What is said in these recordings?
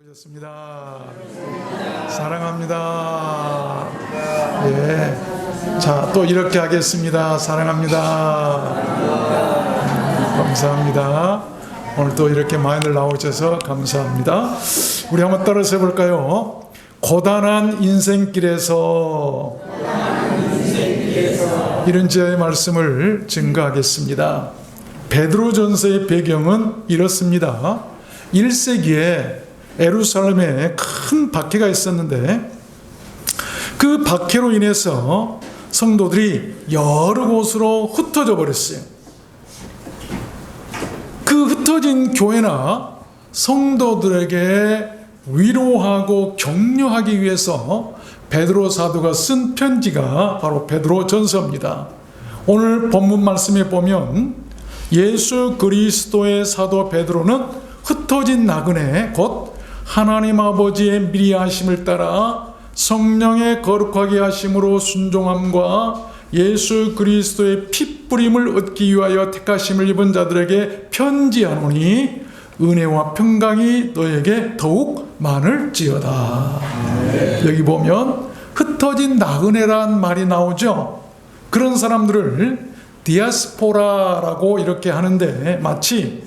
오셨습니다. 사랑합니다. 예. 자, 또 이렇게 하겠습니다. 사랑합니다. 감사합니다. 오늘 또 이렇게 많이들 나오셔서 감사합니다. 우리 한번 따라서 해볼까요? 고단한 인생길에서 이런 제의 말씀을 증거하겠습니다. 베드로전서의 배경은 이렇습니다. 1세기에 예루살렘에 큰 박해가 있었는데 그 박해로 인해서 성도들이 여러 곳으로 흩어져 버렸어요. 그 흩어진 교회나 성도들에게 위로하고 격려하기 위해서 베드로 사도가 쓴 편지가 바로 베드로전서입니다. 오늘 본문 말씀에 보면 예수 그리스도의 사도 베드로는 흩어진 나그네 곧 하나님 아버지의 미리 하심을 따라 성령의 거룩하게 하심으로 순종함과 예수 그리스도의 피 뿌림을 얻기 위하여 택하심을 입은 자들에게 편지하노니 은혜와 평강이 너에게 더욱 많을지어다. 여기 보면 흩어진 나그네란 말이 나오죠. 그런 사람들을 디아스포라라고 이렇게 하는데 마치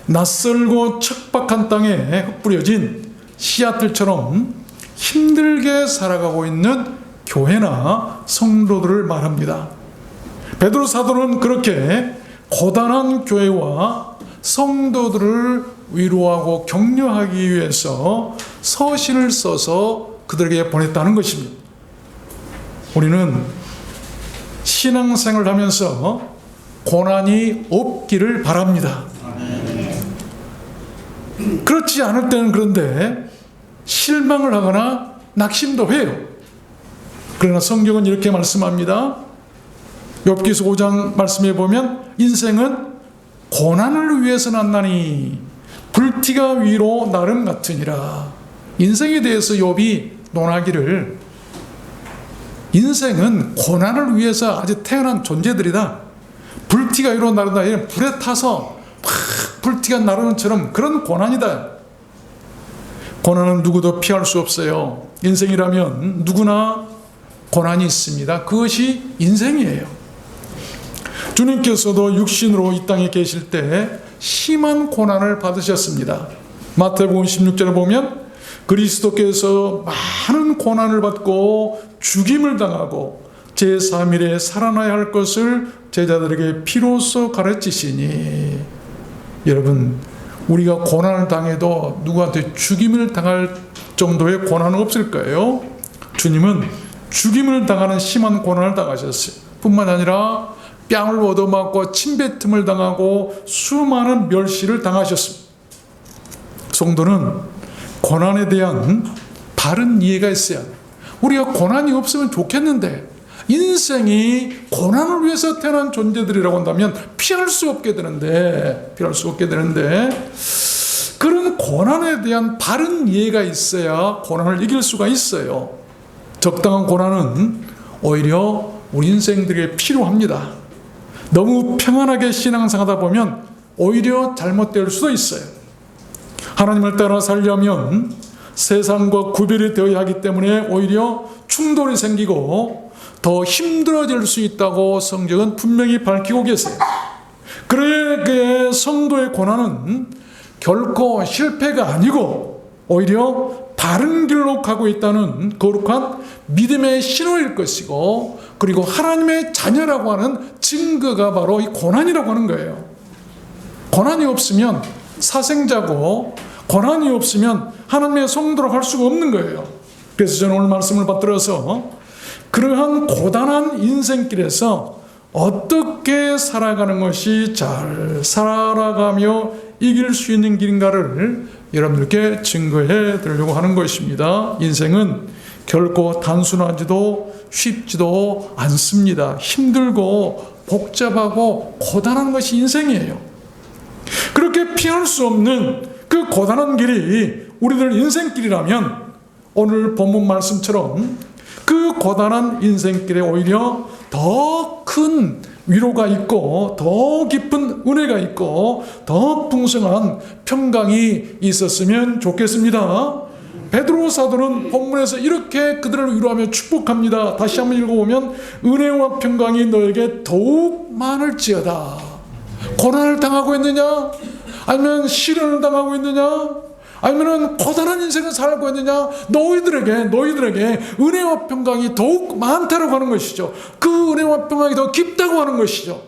낯설고 척박한 땅에 흩뿌려진 씨앗들처럼 힘들게 살아가고 있는 교회나 성도들을 말합니다. 베드로 사도는 그렇게 고단한 교회와 성도들을 위로하고 격려하기 위해서 서신을 써서 그들에게 보냈다는 것입니다. 우리는 신앙생활을 하면서 고난이 없기를 바랍니다. 그렇지 않을 때는 그런데 실망을 하거나 낙심도 해요. 그러나 성경은 이렇게 말씀합니다. 욥기서 5장 말씀에 보면 인생은 고난을 위해서 났나니 불티가 위로 나름 같으니라. 인생에 대해서 욥이 논하기를 인생은 고난을 위해서 아주 태어난 존재들이다. 불티가 위로 나른다. 불에 타서 막 불티가 나르는 것처럼 그런 고난이다. 고난은 누구도 피할 수 없어요. 인생이라면 누구나 고난이 있습니다. 그것이 인생이에요. 주님께서도 육신으로 이 땅에 계실 때 심한 고난을 받으셨습니다. 마태복음 16절에 보면 그리스도께서 많은 고난을 받고 죽임을 당하고 제3일에 살아나야 할 것을 제자들에게 피로써 가르치시니. 여러분, 우리가 고난을 당해도 누구한테 죽임을 당할 정도의 고난은 없을 거예요. 주님은 죽임을 당하는 심한 고난을 당하셨어요. 뿐만 아니라 뺨을 얻어맞고 침뱉음을 당하고 수많은 멸시를 당하셨습니다. 성도는 고난에 대한 바른 이해가 있어야 해요. 우리가 고난이 없으면 좋겠는데 인생이 고난을 위해서 태어난 존재들이라고 한다면 피할 수 없게 되는데 그런 고난에 대한 바른 이해가 있어야 고난을 이길 수가 있어요. 적당한 고난은 오히려 우리 인생들에게 필요합니다. 너무 평안하게 신앙생활하다 보면 오히려 잘못될 수도 있어요. 하나님을 따라 살려면 세상과 구별이 되어야 하기 때문에 오히려 충돌이 생기고 더 힘들어질 수 있다고 성경은 분명히 밝히고 계세요. 그러기에 성도의 고난은 결코 실패가 아니고 오히려 바른 길로 가고 있다는 거룩한 믿음의 신호일 것이고, 그리고 하나님의 자녀라고 하는 증거가 바로 이 고난이라고 하는 거예요. 고난이 없으면 사생자고 고난이 없으면 하나님의 성도로 갈 수가 없는 거예요. 그래서 저는 오늘 말씀을 받들어서 그러한 고단한 인생길에서 어떻게 살아가는 것이 잘 살아가며 이길 수 있는 길인가를 여러분들께 증거해 드리려고 하는 것입니다. 인생은 결코 단순하지도 쉽지도 않습니다. 힘들고 복잡하고 고단한 것이 인생이에요. 그렇게 피할 수 없는 그 고단한 길이 우리들 인생길이라면 오늘 본문 말씀처럼 그 고단한 인생길에 오히려 더 큰 위로가 있고 더 깊은 은혜가 있고 더 풍성한 평강이 있었으면 좋겠습니다. 베드로 사도는 본문에서 이렇게 그들을 위로하며 축복합니다. 다시 한번 읽어보면 은혜와 평강이 너에게 더욱 많을지어다. 고난을 당하고 있느냐? 아니면 시련을 당하고 있느냐? 아니면 고단한 인생을 살고 있느냐? 너희들에게 은혜와 평강이 더욱 많다고 하는 것이죠. 그 은혜와 평강이 더 깊다고 하는 것이죠.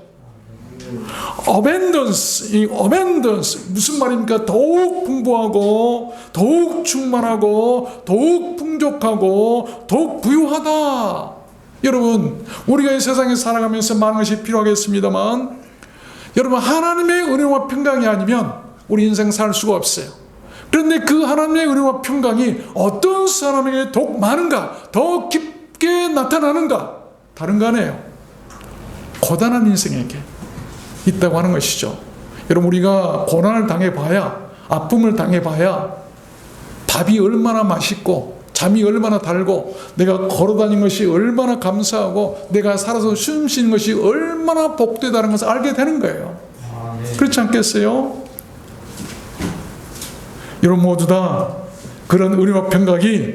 abundance, 이 abundance 무슨 말입니까? 더욱 풍부하고 더욱 충만하고 더욱 풍족하고 더욱 부유하다. 여러분, 우리가 이 세상에 살아가면서 많은 것이 필요하겠습니다만, 여러분, 하나님의 은혜와 평강이 아니면 우리 인생 살 수가 없어요. 그런데 그 하나님의 은혜와 평강이 어떤 사람에게 더욱 많은가, 더 깊게 나타나는가, 다른 거 아니에요. 고단한 인생에게 있다고 하는 것이죠. 여러분, 우리가 고난을 당해봐야, 아픔을 당해봐야 밥이 얼마나 맛있고 잠이 얼마나 달고 내가 걸어다니는 것이 얼마나 감사하고 내가 살아서 숨 쉬는 것이 얼마나 복되다는 것을 알게 되는 거예요. 그렇지 않겠어요? 여러분 모두 다 그런 은혜와 평강이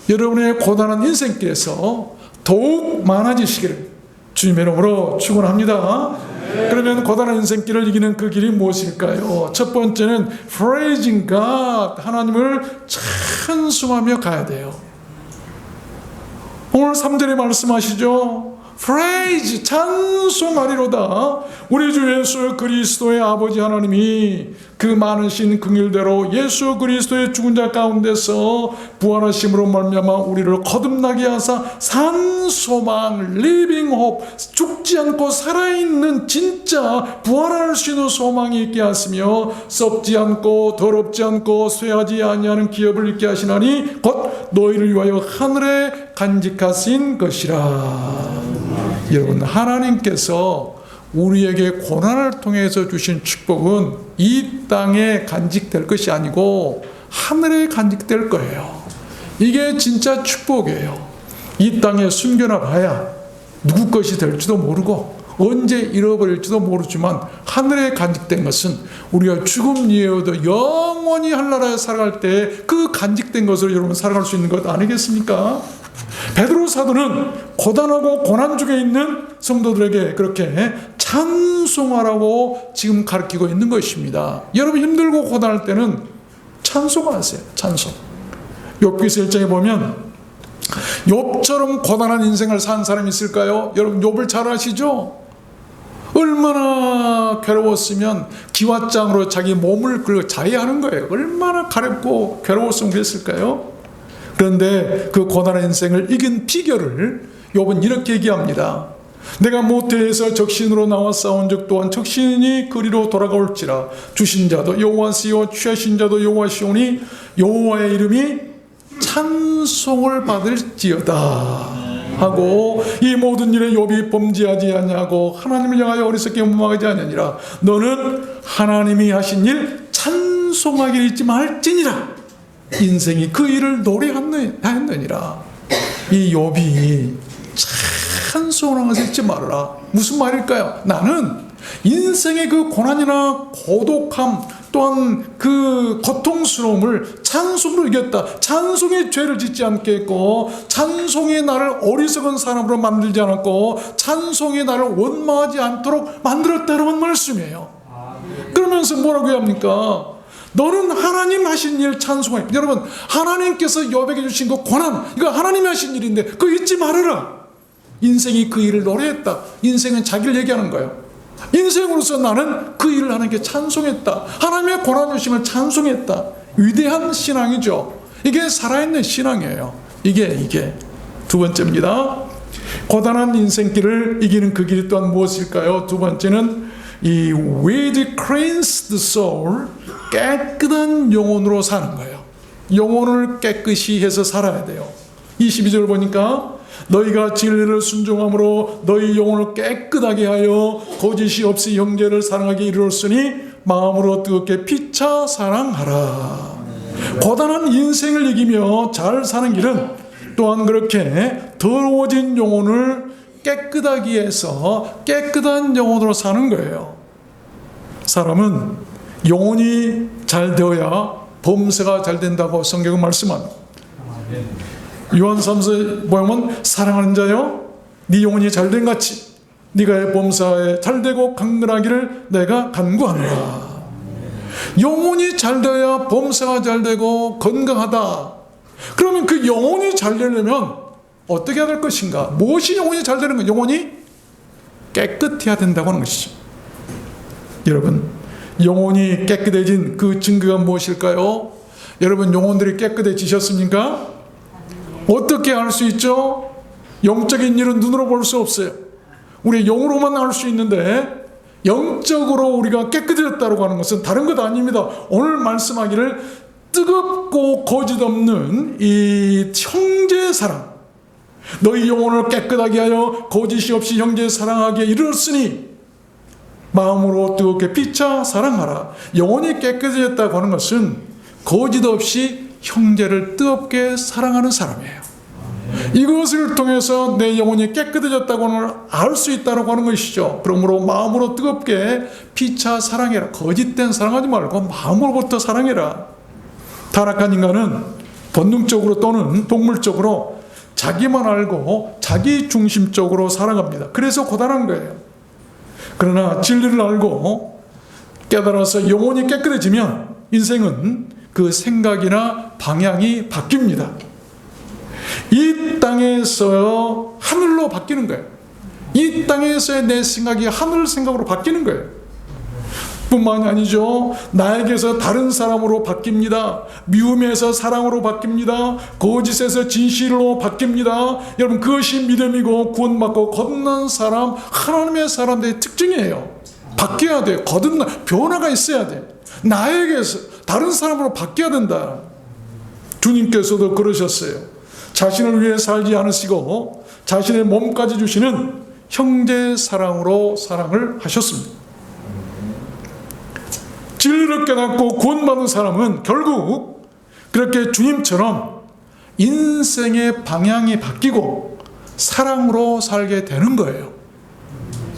여러분의 고단한 인생길에서 더욱 많아지시기를 주님의 이름으로 축원합니다. 그러면 고단한 인생길을 이기는 그 길이 무엇일까요? 첫 번째는 praising God, 하나님을 찬송하며 가야 돼요. 오늘 3절에 말씀하시죠. praise, 찬송하리로다. 우리 주 예수 그리스도의 아버지 하나님이 그 많으신 긍휼대로 예수 그리스도의 죽은 자 가운데서 부활하심으로 말미암아 우리를 거듭나게 하사 산 소망, living hope, 죽지 않고 살아있는 진짜 부활할 수 있는 소망이 있게 하시며 썩지 않고 더럽지 않고 쇠하지 아니하는 기업을 있게 하시나니 곧 너희를 위하여 하늘에 간직하신 것이라. 여러분, 하나님께서 우리에게 고난을 통해서 주신 축복은 이 땅에 간직될 것이 아니고 하늘에 간직될 거예요. 이게 진짜 축복이에요. 이 땅에 숨겨놔 봐야 누구 것이 될지도 모르고 언제 잃어버릴지도 모르지만 하늘에 간직된 것은 우리가 죽음 이후에도 영원히 한나라에 살아갈 때 그 간직된 것으로 여러분 살아갈 수 있는 것 아니겠습니까? 베드로 사도는 고단하고 고난 중에 있는 성도들에게 그렇게 찬송하라고 지금 가르치고 있는 것입니다. 여러분 힘들고 고단할 때는 찬송하세요. 찬송. 욥기서 1장에 보면 욥처럼 고단한 인생을 산 사람이 있을까요? 여러분 욥을 잘 아시죠? 얼마나 괴로웠으면 기왓장으로 자기 몸을 자해하는 거예요. 얼마나 가렵고 괴로웠으면 그랬을까요? 그런데 그 고단한 인생을 이긴 비결을 욥은 이렇게 얘기합니다. 내가 모태에서 적신으로 나와 싸운 적 또한 적신이 그리로 돌아가올지라. 주신 자도 여호와시요 취하신 자도 여호와시오니 여호와의 이름이 찬송을 받을지어다 하고 이 모든 일에 욥이 범죄하지 아니하고 하나님을 향하여 어리석게 원망하지 아니하니라. 너는 하나님이 하신 일 찬송하기를 잊지 말지니라. 인생이 그 일을 노래하느니라. 이 욥이 찬송하는 것을 잊지 말아라. 무슨 말일까요? 나는 인생의 그 고난이나 고독함 또한 그 고통스러움을 찬송으로 이겼다. 찬송의 죄를 짓지 않겠고 찬송이 나를 어리석은 사람으로 만들지 않았고 찬송이 나를 원망하지 않도록 만들었다는 말씀이에요. 그러면서 뭐라고 합니까? 너는 하나님 하신 일 찬송해. 여러분, 하나님께서 욥에게 주신 그 고난, 이거 하나님이 하신 일인데 그거 잊지 말아라. 인생이 그 일을 노래했다. 인생은 자기를 얘기하는 거예요. 인생으로서 나는 그 일을 하나님께 찬송했다. 하나님의 고난 주심을 찬송했다. 위대한 신앙이죠. 이게 살아있는 신앙이에요. 이게 두 번째입니다. 고단한 인생길을 이기는 그 길이 또한 무엇일까요? 두 번째는 이 with cleansed soul, 깨끗한 영혼으로 사는 거예요. 영혼을 깨끗이 해서 살아야 돼요. 22절 보니까 너희가 진리를 순종함으로 너희 영혼을 깨끗하게 하여 거짓이 없이 형제를 사랑하게 이르렀으니 마음으로 뜨겁게 피차 사랑하라. 고단한 인생을 이기며 잘 사는 길은 또한 그렇게 더러워진 영혼을 깨끗하기 위해서 깨끗한 영혼으로 사는 거예요. 사람은 영혼이 잘 되어야 범사가 잘 된다고 성경은 말씀합니다. 요한 3서 보면 사랑하는 자여 네 영혼이 잘 된 같이 네가 범사에 잘 되고 강건하기를 내가 간구하노라. 영혼이 잘 되어야 범사가 잘 되고 건강하다. 그러면 그 영혼이 잘 되려면 어떻게 해야 될 것인가? 무엇이 영혼이 잘 되는 것? 영혼이 깨끗해야 된다고 하는 것이죠. 여러분, 영혼이 깨끗해진 그 증거가 무엇일까요? 여러분, 영혼들이 깨끗해지셨습니까? 어떻게 알 수 있죠? 영적인 일은 눈으로 볼 수 없어요. 우리 영으로만 알 수 있는데 영적으로 우리가 깨끗해졌다고 하는 것은 다른 것 아닙니다. 오늘 말씀하기를 뜨겁고 거짓 없는 이 형제 사랑, 너희 영혼을 깨끗하게 하여 거짓이 없이 형제 사랑하게 이르렀으니 마음으로 뜨겁게 피차 사랑하라. 영혼이 깨끗해졌다고 하는 것은 거짓 없이 형제를 뜨겁게 사랑하는 사람이에요. 이것을 통해서 내 영혼이 깨끗해졌다고는 알 수 있다고 하는 것이죠. 그러므로 마음으로 뜨겁게 피차 사랑해라. 거짓된 사랑하지 말고 마음으로부터 사랑해라. 타락한 인간은 본능적으로 또는 동물적으로 자기만 알고 자기 중심적으로 살아갑니다. 그래서 고단한 거예요. 그러나 진리를 알고 깨달아서 영혼이 깨끗해지면 인생은 그 생각이나 방향이 바뀝니다. 이 땅에서 하늘로 바뀌는 거예요. 이 땅에서의 내 생각이 하늘 생각으로 바뀌는 거예요. 뿐만이 아니죠. 나에게서 다른 사람으로 바뀝니다. 미움에서 사랑으로 바뀝니다. 거짓에서 진실로 바뀝니다. 여러분, 그것이 믿음이고 구원받고 거듭난 사람, 하나님의 사람들의 특징이에요. 바뀌어야 돼요. 거듭나 변화가 있어야 돼. 나에게서 다른 사람으로 바뀌어야 된다. 주님께서도 그러셨어요. 자신을 위해 살지 않으시고 자신의 몸까지 주시는 형제 사랑으로 사랑을 하셨습니다. 진리를 깨닫고 구원받은 사람은 결국 그렇게 주님처럼 인생의 방향이 바뀌고 사랑으로 살게 되는 거예요.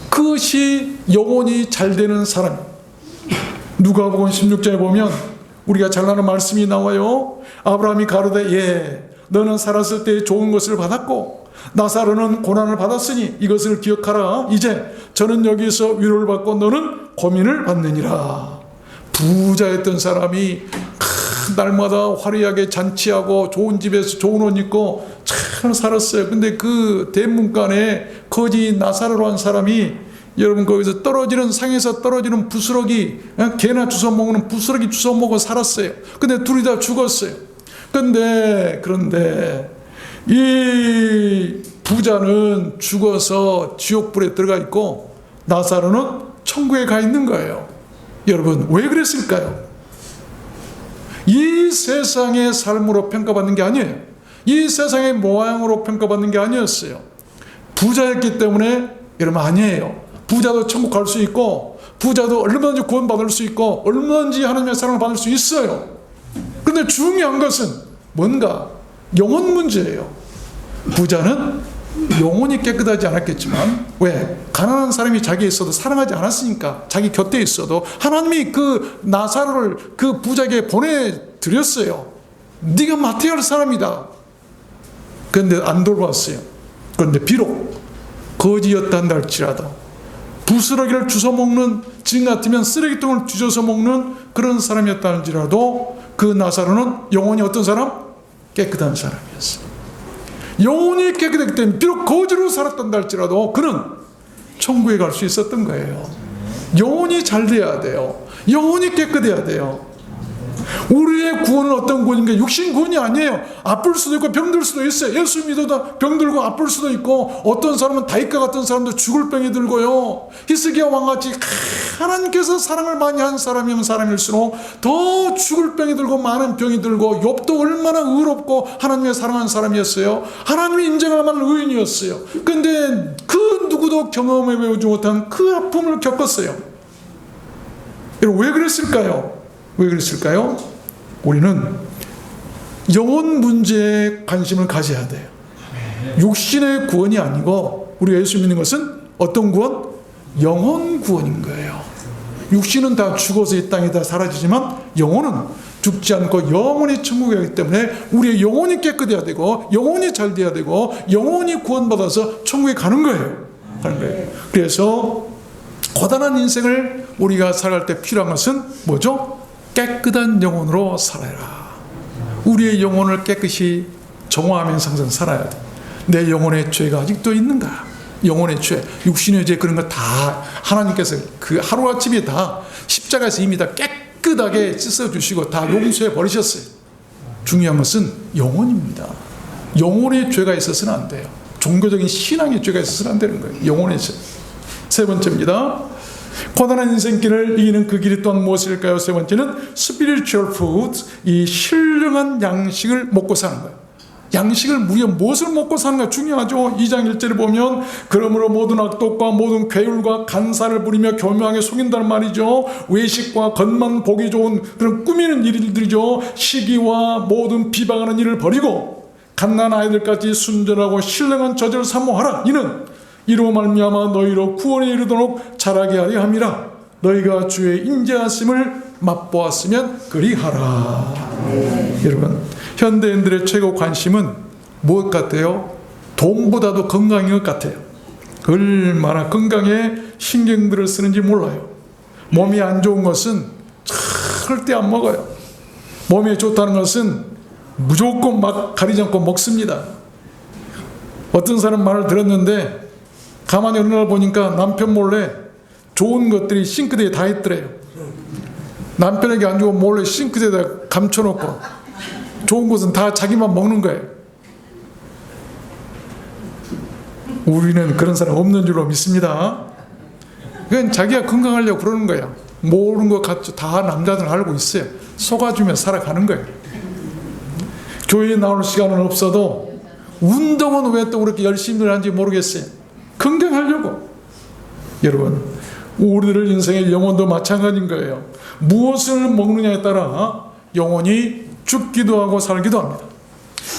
그것이 영혼이 잘 되는 사람. 누가복음 16장에 보면 우리가 잘 아는 말씀이 나와요. 아브라함이 가로되 예 너는 살았을 때 좋은 것을 받았고 나사로는 고난을 받았으니 이것을 기억하라. 이제 저는 여기서 위로를 받고 너는 고민을 받느니라. 부자였던 사람이 날마다 화려하게 잔치하고 좋은 집에서 좋은 옷 입고 잘 살았어요. 근데 그 대문간에 거지 나사로로 한 사람이 여러분 거기서 떨어지는 상에서 떨어지는 부스러기 개나 주워 먹는 부스러기 주워 먹어 살았어요. 근데 둘이 다 죽었어요. 그런데 이 부자는 죽어서 지옥불에 들어가 있고 나사로는 천국에 가 있는 거예요. 여러분, 왜 그랬을까요? 이 세상의 삶으로 평가받는 게 아니에요. 이 세상의 모양으로 평가받는 게 아니었어요. 부자였기 때문에 여러분 아니에요. 부자도 천국 갈 수 있고 부자도 얼마든지 구원받을 수 있고 얼마든지 하나님의 사랑을 받을 수 있어요. 그런데 중요한 것은 뭔가 영혼 문제예요. 부자는 영혼이 깨끗하지 않았겠지만 왜? 가난한 사람이 자기에 있어도 사랑하지 않았으니까 자기 곁에 있어도 하나님이 그 나사로를 그 부자에게 보내드렸어요. 네가 맡아야 할 사람이다. 그런데 안 돌봤어요. 그런데 비록 거지였단다 할지라도 부스러기를 주워 먹는 지금 같으면 쓰레기통을 뒤져서 먹는 그런 사람이었다 할지라도 그 나사로는 영혼이 어떤 사람? 깨끗한 사람이었어요. 영혼이 깨끗했기 때문에 비록 거지로 살았단다 할지라도 그는 천국에 갈 수 있었던 거예요. 영혼이 잘 돼야 돼요. 영혼이 깨끗해야 돼요. 우리의 구원은 어떤 구원인가? 육신 구원이 아니에요. 아플 수도 있고 병들 수도 있어요. 예수 믿어도 병들고 아플 수도 있고 어떤 사람은 다윗과 같은 사람도 죽을 병이 들고요. 히스기야 왕같이 하나님께서 사랑을 많이 한 사람이면 사람일수록 더 죽을 병이 들고 많은 병이 들고 욥도 얼마나 의롭고 하나님의 사랑한 사람이었어요. 하나님이 인정할 만한 의인이었어요. 그런데 그 누구도 경험해 보지 못한 그 아픔을 겪었어요. 여러분 왜 그랬을까요? 왜 그랬을까요? 우리는 영혼 문제에 관심을 가져야 돼요. 육신의 구원이 아니고 우리가 예수 믿는 것은 어떤 구원? 영혼 구원인 거예요. 육신은 다 죽어서 이 땅에 다 사라지지만 영혼은 죽지 않고 영원히 천국에 가기 때문에 우리의 영혼이 깨끗해야 되고 영혼이 잘 돼야 되고 영혼이 구원받아서 천국에 가는 거예요. 그래서 고단한 인생을 우리가 살아갈 때 필요한 것은 뭐죠? 깨끗한 영혼으로 살아라. 우리의 영혼을 깨끗이 정화하면서 항상 살아야 돼. 내 영혼의 죄가 아직도 있는가? 영혼의 죄, 육신의 죄 그런 거 다 하나님께서 그 하루아침에 다 십자가에서 이미 다 깨끗하게 씻어주시고 다 용서해 버리셨어요. 중요한 것은 영혼입니다. 영혼의 죄가 있어서는 안 돼요. 종교적인 신앙의 죄가 있어서는 안 되는 거예요. 영혼의 죄. 세 번째입니다. 고단한 인생길을 이기는 그 길이 또한 무엇일까요? 세 번째는 spiritual food, 이 신령한 양식을 먹고 사는 거예요. 양식을 우리가 무엇을 먹고 사는가 중요하죠. 2장 1절을 보면 그러므로 모든 악독과 모든 괴율과 간사를 부리며 교묘하게 속인다는 말이죠. 외식과 겉만 보기 좋은 그런 꾸미는 일들이죠. 시기와 모든 비방하는 일을 버리고 갓난 아이들까지 순전하고 신령한 저절을 사모하라. 이는 이로 말미암아 너희로 구원에 이르도록 자라게 하려 함이라. 너희가 주의 인자하심을 맛보았으면 그리하라. 여러분, 현대인들의 최고 관심은 무엇 같아요? 돈보다도 건강인 것 같아요. 얼마나 건강에 신경들을 쓰는지 몰라요. 몸이 안 좋은 것은 절대 안 먹어요. 몸에 좋다는 것은 무조건 막 가리지 않고 먹습니다. 어떤 사람 말을 들었는데 가만히 어느 날 보니까 남편 몰래 좋은 것들이 싱크대에 다 있더래요. 남편에게 안 주고 몰래 싱크대에다 감춰놓고 좋은 것은 다 자기만 먹는 거예요. 우리는 그런 사람 없는 줄로 믿습니다. 그건 자기가 건강하려고 그러는 거예요. 모르는 것 같죠. 다 남자들 알고 있어요. 속아주며 살아가는 거예요. 교회에 나올 시간은 없어도 운동은 왜 또 그렇게 열심히 하는지 모르겠어요. 건강하려고. 여러분, 우리들 인생의 영혼도 마찬가지인 거예요. 무엇을 먹느냐에 따라 영혼이 죽기도 하고 살기도 합니다.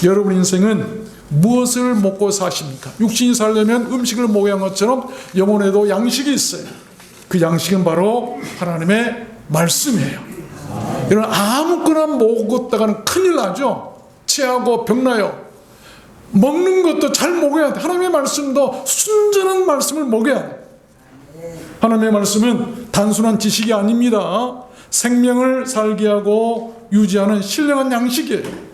여러분 인생은 무엇을 먹고 사십니까? 육신이 살려면 음식을 먹어야 하는 것처럼 영혼에도 양식이 있어요. 그 양식은 바로 하나님의 말씀이에요. 여러분, 아무거나 먹었다가는 큰일 나죠. 체하고 병나요. 먹는 것도 잘 먹어야 돼. 하나님의 말씀도 순전한 말씀을 먹어야 돼. 하나님의 말씀은 단순한 지식이 아닙니다. 생명을 살게 하고 유지하는 신령한 양식이에요.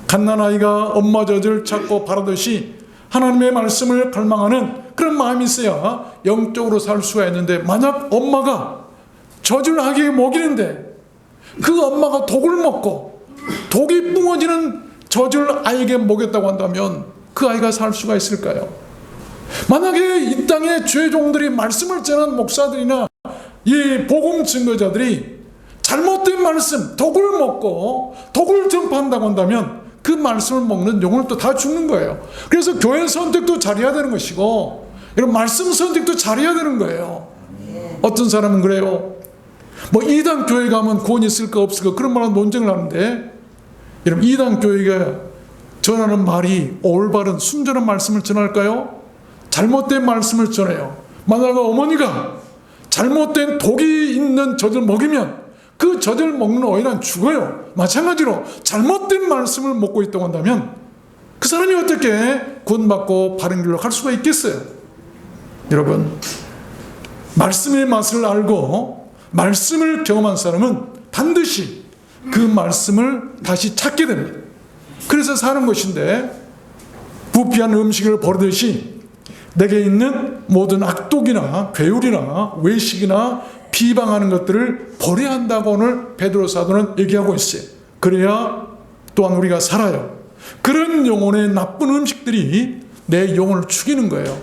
갓난아이가 엄마 젖을 찾고 바라듯이 하나님의 말씀을 갈망하는 그런 마음이 있어야 영적으로 살 수가 있는데, 만약 엄마가 젖을 아기에게 먹이는데 그 엄마가 독을 먹고 독이 뿜어지는 젖을 아이에게 먹였다고 한다면 그 아이가 살 수가 있을까요? 만약에 이 땅에 죄종들이 말씀을 전하는 목사들이나 이 복음 증거자들이 잘못된 말씀, 독을 먹고 독을 전파한다고 한다면 그 말씀을 먹는 영혼을 또 다 죽는 거예요. 그래서 교회 선택도 잘해야 되는 것이고, 이런 말씀 선택도 잘해야 되는 거예요. 어떤 사람은 그래요. 뭐 이단 교회 가면 구원이 있을까 없을까 그런 말은 논쟁을 하는데, 여러분, 이단 교회가 전하는 말이 올바른 순전한 말씀을 전할까요? 잘못된 말씀을 전해요. 만약 어머니가 잘못된 독이 있는 젖을 먹이면 그 젖을 먹는 어린아이는 죽어요. 마찬가지로 잘못된 말씀을 먹고 있다고 한다면 그 사람이 어떻게 구원받고 바른 길로 갈 수가 있겠어요? 여러분, 말씀의 맛을 알고 말씀을 경험한 사람은 반드시 그 말씀을 다시 찾게 됩니다. 그래서 사는 것인데, 부패한 음식을 버리듯이 내게 있는 모든 악독이나 괴율이나 외식이나 비방하는 것들을 버려야 한다고 오늘 베드로 사도는 얘기하고 있어요. 그래야 또한 우리가 살아요. 그런 영혼의 나쁜 음식들이 내 영혼을 죽이는 거예요.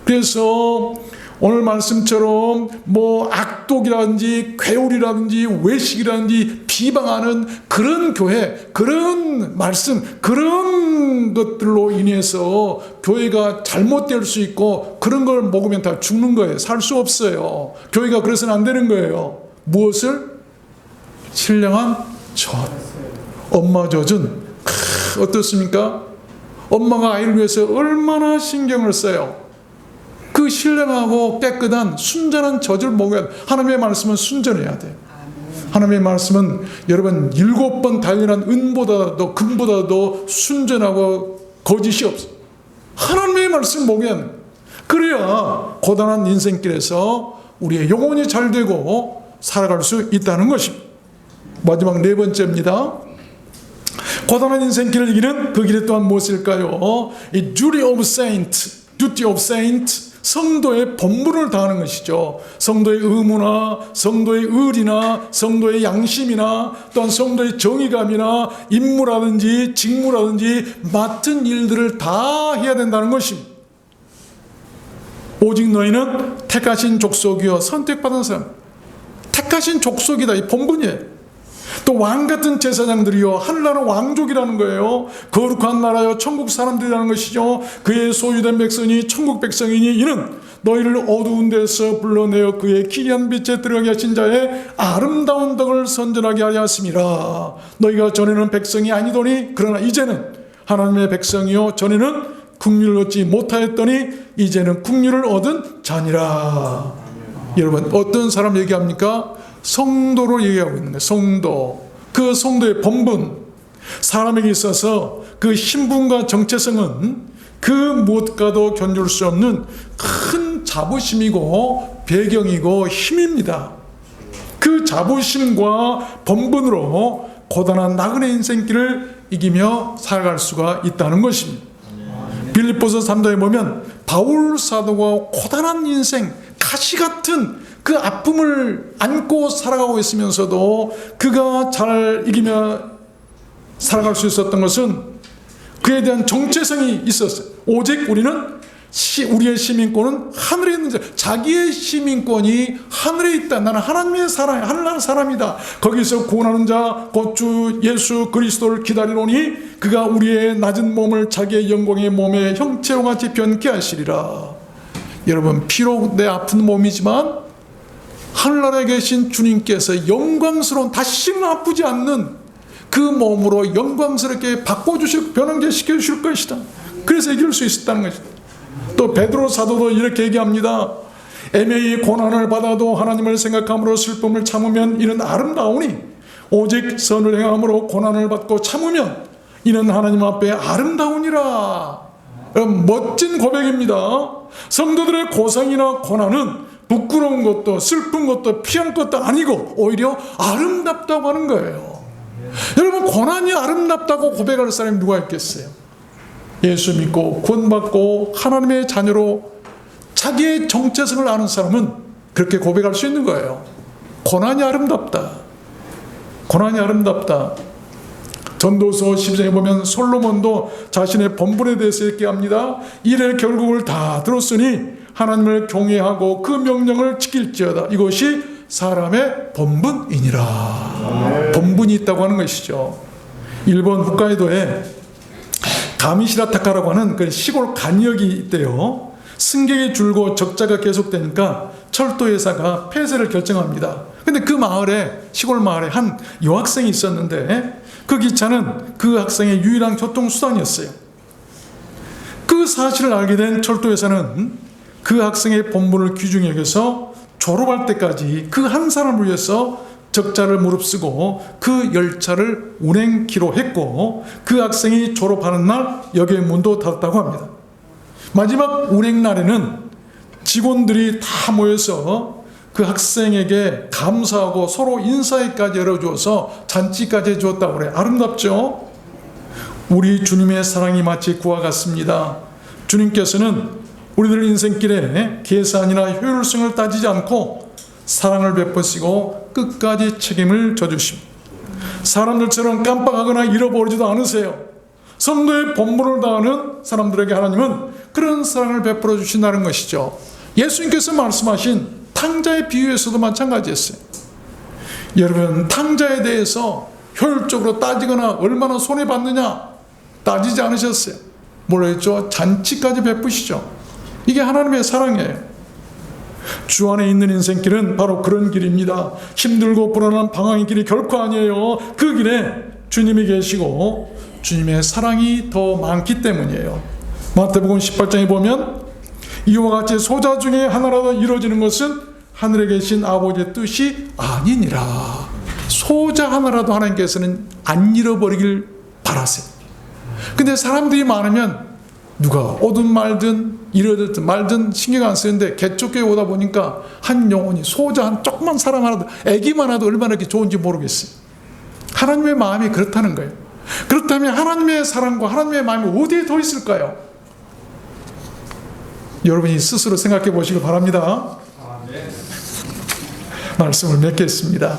그래서 오늘 말씀처럼 뭐 악독이라든지 괴울이라든지 외식이라든지 비방하는 그런 교회, 그런 말씀, 그런 것들로 인해서 교회가 잘못될 수 있고, 그런 걸 먹으면 다 죽는 거예요. 살 수 없어요. 교회가 그래서는 안 되는 거예요. 무엇을? 신령한 젖. 엄마 젖은 어떻습니까? 엄마가 아이를 위해서 얼마나 신경을 써요. 그 신령하고 깨끗한 순전한 젖을 먹어야 돼. 하나님의 말씀은 순전해야 돼요. 하나님의 말씀은 여러분 7번 단련한 은보다도 금보다도 순전하고 거짓이 없어. 하나님의 말씀 먹어야 돼. 그래야 고단한 인생길에서 우리의 영혼이 잘 되고 살아갈 수 있다는 것입니다. 마지막 4번째입니다. 고단한 인생길을 이기는 그 길이 또한 무엇일까요? 이 duty of saint, 성도의 본분을 다하는 것이죠. 성도의 의무나 성도의 의리나 성도의 양심이나 또한 성도의 정의감이나 임무라든지 직무라든지 맡은 일들을 다 해야 된다는 것입니다. 오직 너희는 택하신 족속이요 선택받은 사람, 택하신 족속이다. 이 본분이에요. 또 왕같은 제사장들이요 하늘나라 왕족이라는 거예요. 거룩한 나라요 천국 사람들이라는 것이죠. 그의 소유된 백성이 천국 백성이니 이는 너희를 어두운 데서 불러내어 그의 기이한 빛에 들어가게 하신 자의 아름다운 덕을 선전하게 하려 하심이라. 너희가 전에는 백성이 아니더니 그러나 이제는 하나님의 백성이요 전에는 국률을 얻지 못하였더니 이제는 국률을 얻은 자니라. 여러분 어떤 사람 얘기합니까? 성도로 얘기하고 있는 거예요. 성도. 그 성도의 본분. 사람에게 있어서 그 신분과 정체성은 그 무엇과도 견줄 수 없는 큰 자부심이고 배경이고 힘입니다. 그 자부심과 본분으로 고단한 나그네 인생길을 이기며 살아갈 수가 있다는 것입니다. 빌립보서 3장에 보면 바울 사도가 고단한 인생, 가시 같은 그 아픔을 안고 살아가고 있으면서도 그가 잘 이기며 살아갈 수 있었던 것은 그에 대한 정체성이 있었어요. 오직 우리는 우리의 시민권은 하늘에 있는 자, 자기의 시민권이 하늘에 있다. 나는 하나님의 사람, 하늘나라 사람이다. 거기서 구원하는 자, 곧 주 예수 그리스도를 기다리노니 그가 우리의 낮은 몸을 자기의 영광의 몸의 형체와 같이 변케 하시리라. 여러분 비록 내 아픈 몸이지만 하늘나라에 계신 주님께서 영광스러운 다시는 아프지 않는 그 몸으로 영광스럽게 바꿔주실, 변환시켜 주실 것이다. 그래서 이길 수 있었다는 것이다. 또 베드로 사도도 이렇게 얘기합니다. 애매히 고난을 받아도 하나님을 생각함으로 슬픔을 참으면 이는 아름다우니 오직 선을 행함으로 고난을 받고 참으면 이는 하나님 앞에 아름다우니라. 멋진 고백입니다. 성도들의 고생이나 고난은 부끄러운 것도 슬픈 것도 피한 것도 아니고 오히려 아름답다고 하는 거예요. 여러분 고난이 아름답다고 고백할 사람이 누가 있겠어요? 예수 믿고 구원받고 하나님의 자녀로 자기의 정체성을 아는 사람은 그렇게 고백할 수 있는 거예요. 고난이 아름답다. 고난이 아름답다. 전도서 12장에 보면 솔로몬도 자신의 본분에 대해서 얘기합니다. 이래 결국을 다 들었으니 하나님을 경외하고 그 명령을 지킬지어다. 이것이 사람의 본분이니라. 본분이 있다고 하는 것이죠. 일본 홋카이도에 가미시라타카라고 하는 그 시골 간역이 있대요. 승객이 줄고 적자가 계속되니까 철도회사가 폐쇄를 결정합니다. 근데 그 마을에, 시골 마을에 한 여학생이 있었는데 그 기차는 그 학생의 유일한 교통수단이었어요. 그 사실을 알게 된 철도회사는 그 학생의 본분을 귀중히 여겨서 졸업할 때까지 그 한 사람을 위해서 적자를 무릅쓰고 그 열차를 운행키로 했고 그 학생이 졸업하는 날 역의 문도 닫았다고 합니다. 마지막 운행 날에는 직원들이 다 모여서 그 학생에게 감사하고 서로 인사회까지 열어주어서 잔치까지 해주었다고 그래요. 아름답죠? 우리 주님의 사랑이 마치 그와 같습니다. 주님께서는 우리들 인생길에 계산이나 효율성을 따지지 않고 사랑을 베푸시고 끝까지 책임을 져주십니다. 사람들처럼 깜빡하거나 잃어버리지도 않으세요. 성도의 본분을 다하는 사람들에게 하나님은 그런 사랑을 베풀어 주신다는 것이죠. 예수님께서 말씀하신 탕자의 비유에서도 마찬가지였어요. 여러분 탕자에 대해서 효율적으로 따지거나 얼마나 손해받느냐 따지지 않으셨어요. 뭐라 했죠? 잔치까지 베푸시죠. 이게 하나님의 사랑이에요. 주 안에 있는 인생길은 바로 그런 길입니다. 힘들고 불안한 방황의 길이 결코 아니에요. 그 길에 주님이 계시고 주님의 사랑이 더 많기 때문이에요. 마태복음 18장에 보면 이와 같이 소자 중에 하나라도 이루어지는 것은 하늘에 계신 아버지의 뜻이 아니니라. 소자 하나라도 하나님께서는 안 잃어버리길 바라세요. 근데 사람들이 많으면 누가 오든 말든 이러든 말든 신경 안 쓰는데 개쫓겨 오다 보니까 한 영혼이 소자 한 조그만 사람 하나도 애기만 하도 얼마나 이렇게 좋은지 모르겠어요. 하나님의 마음이 그렇다는 거예요. 그렇다면 하나님의 사랑과 하나님의 마음이 어디에 더 있을까요? 여러분이 스스로 생각해 보시기 바랍니다. 말씀을 맺겠습니다.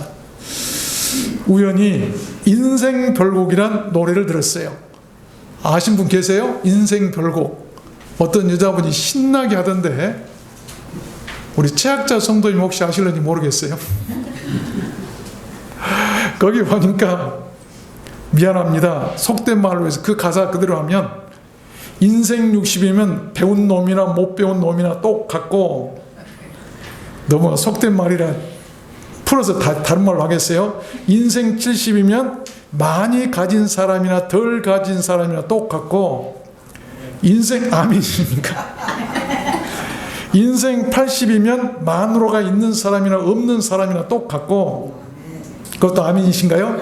우연히 인생별곡이란 노래를 들었어요. 아신 분 계세요? 인생별곡. 어떤 여자분이 신나게 하던데 우리 최학자 성도님 혹시 아실는지 모르겠어요. 거기 보니까 미안합니다. 속된 말로 해서 그 가사 그대로 하면 인생 60이면 배운 놈이나 못 배운 놈이나 똑같고, 너무 속된 말이라 풀어서 다른 말로 하겠어요. 인생 70이면 많이 가진 사람이나 덜 가진 사람이나 똑같고, 인생 아멘입니까? 인생 80이면 만으로가 있는 사람이나 없는 사람이나 똑같고, 그것도 아멘이신가요?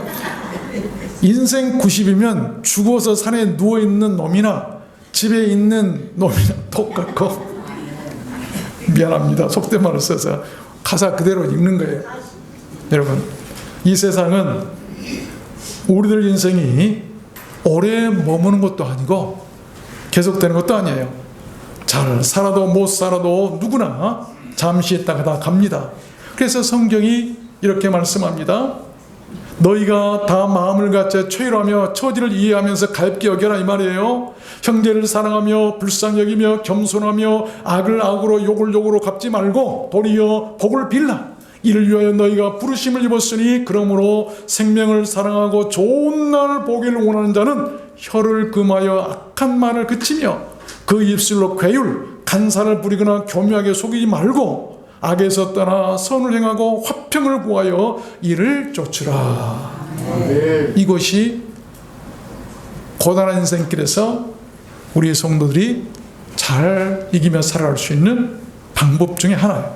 인생 90이면 죽어서 산에 누워있는 놈이나 집에 있는 놈이나 똑같고, 미안합니다. 속된 말을 써서 가사 그대로 읽는 거예요. 여러분, 이 세상은 우리들 인생이 오래 머무는 것도 아니고 계속되는 것도 아니에요. 잘 살아도 못 살아도 누구나 잠시 있다가 다 갑니다. 그래서 성경이 이렇게 말씀합니다. 너희가 다 마음을 갖자 최일하며 처지를 이해하면서 갈게 여겨라, 이 말이에요. 형제를 사랑하며 불쌍히 여기며 겸손하며 악을 악으로 욕을 욕으로 갚지 말고 도리어 복을 빌라. 이를 위하여 너희가 부르심을 입었으니 그러므로 생명을 사랑하고 좋은 날을 보기를 원하는 자는 혀를 금하여 악한 말을 그치며 그 입술로 괴율 간사를 부리거나 교묘하게 속이지 말고 악에서 떠나 선을 행하고 화평을 구하여 이를 쫓으라. 이것이 고단한 인생길에서 우리 성도들이 잘 이기며 살아갈 수 있는 방법 중에 하나예요.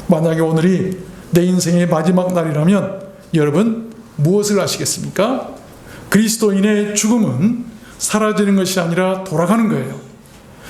만약에 오늘이 내 인생의 마지막 날이라면 여러분 무엇을 하시겠습니까? 그리스도인의 죽음은 사라지는 것이 아니라 돌아가는 거예요.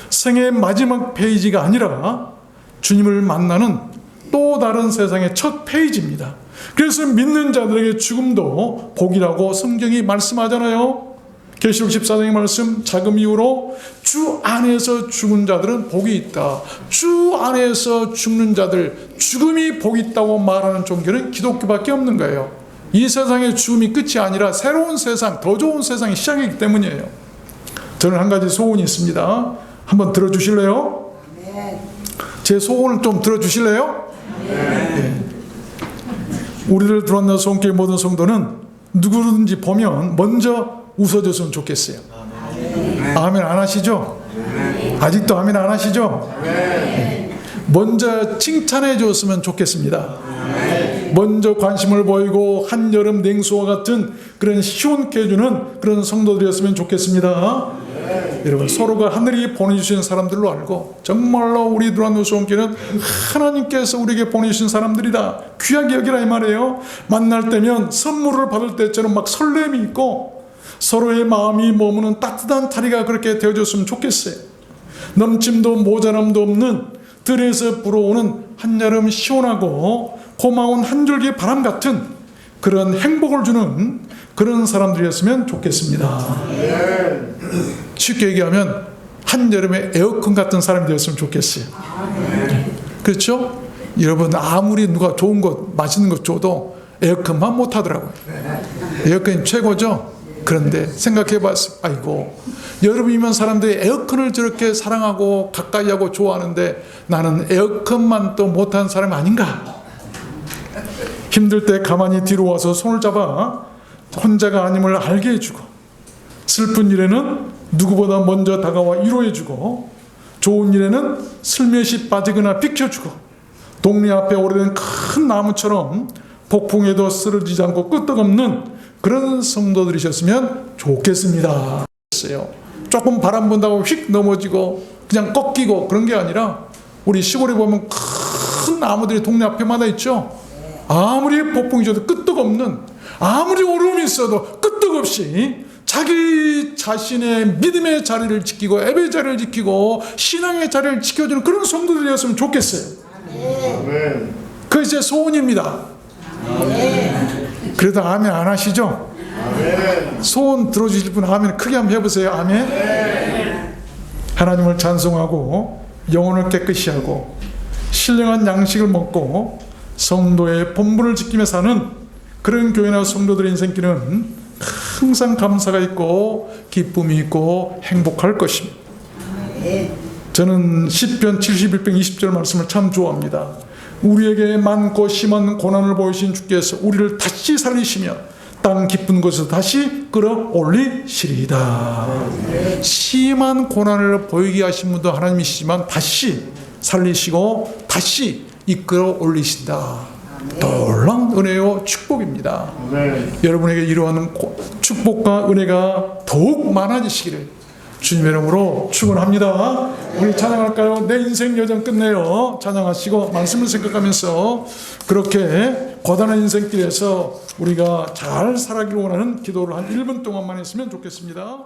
생의 마지막 페이지가 아니라 주님을 만나는 또 다른 세상의 첫 페이지입니다. 그래서 믿는 자들에게 죽음도 복이라고 성경이 말씀하잖아요. 계시록 14장의 말씀, 자금 이후로 주 안에서 죽은 자들은 복이 있다. 주 안에서 죽는 자들, 죽음이 복이 있다고 말하는 종교는 기독교밖에 없는 거예요. 이 세상의 죽음이 끝이 아니라 새로운 세상, 더 좋은 세상이 시작이기 때문이에요. 저는 한 가지 소원이 있습니다. 한번 들어주실래요? 제 소원을 좀 들어주실래요? 네. 우리를 들어왔는 손길 모든 성도는 누구든지 보면 먼저 웃어줬으면 좋겠어요. 아멘 안 하시죠? 아직도 아멘 안 하시죠? 네. 먼저 칭찬해 줬으면 좋겠습니다. 먼저 관심을 보이고 한여름 냉수와 같은 그런 시원케 해주는 그런 성도들이었으면 좋겠습니다. 여러분, 서로가 하늘이 보내주신 사람들로 알고 정말로 우리 들어왔는 손길은 하나님께서 우리에게 보내주신 사람들이다, 귀하게 여기라, 이 말이에요. 만날 때면 선물을 받을 때처럼 막 설렘이 있고 서로의 마음이 머무는 따뜻한 자리가 그렇게 되어줬으면 좋겠어요. 넘침도 모자람도 없는 들에서 불어오는 한여름 시원하고 고마운 한 줄기 바람 같은 그런 행복을 주는 그런 사람들이었으면 좋겠습니다. 쉽게 얘기하면 한여름에 에어컨 같은 사람이 되었으면 좋겠어요. 그렇죠? 여러분, 아무리 누가 좋은 것 맛있는 것 줘도 에어컨만 못하더라고요. 에어컨이 최고죠? 그런데 생각해봤어요. 아이고, 여름이면 사람들이 에어컨을 저렇게 사랑하고 가까이 하고 좋아하는데 나는 에어컨만 또 못하는 사람이 아닌가? 힘들 때 가만히 뒤로 와서 손을 잡아 혼자가 아님을 알게 해주고, 슬픈 일에는 누구보다 먼저 다가와 위로해주고, 좋은 일에는 슬며시 빠지거나 비켜주고, 동네 앞에 오래된 큰 나무처럼 폭풍에도 쓰러지지 않고 끄떡없는 그런 성도들이셨으면 좋겠습니다. 조금 바람 분다고 휙 넘어지고 그냥 꺾이고 그런 게 아니라 우리 시골에 보면 큰 나무들이 동네 앞에마다 있죠. 아무리 폭풍이 줘도 끄떡없는, 아무리 어려움이 있어도 끄떡없이 자기 자신의 믿음의 자리를 지키고 예배의 자리를 지키고 신앙의 자리를 지켜주는 그런 성도들이었으면 좋겠어요. 그게 제 소원입니다. 그래도 아멘 안 하시죠? 소원 들어주실 분 아멘 크게 한번 해보세요. 아멘. 하나님을 찬송하고 영혼을 깨끗이 하고 신령한 양식을 먹고 성도의 본분을 지키며 사는 그런 교회나 성도들의 인생길은 항상 감사가 있고 기쁨이 있고 행복할 것입니다. 저는 시편 71편 20절 말씀을 참 좋아합니다. 우리에게 많고 심한 고난을 보이신 주께서 우리를 다시 살리시며 땅 깊은 곳에서 다시 끌어올리시리이다. 심한 고난을 보이게 하신 분도 하나님이시지만 다시 살리시고 다시 이끌어 올리신다. 놀라운 은혜요 축복입니다. 여러분에게 이러한 축복과 은혜가 더욱 많아지시기를 주님의 이름으로 축원합니다. 우리 찬양할까요? 내 인생 여정 끝내요. 찬양하시고 말씀을 생각하면서 그렇게 고단한 인생길에서 우리가 잘 살아가기를 원하는 기도를 한 1분 동안만 했으면 좋겠습니다.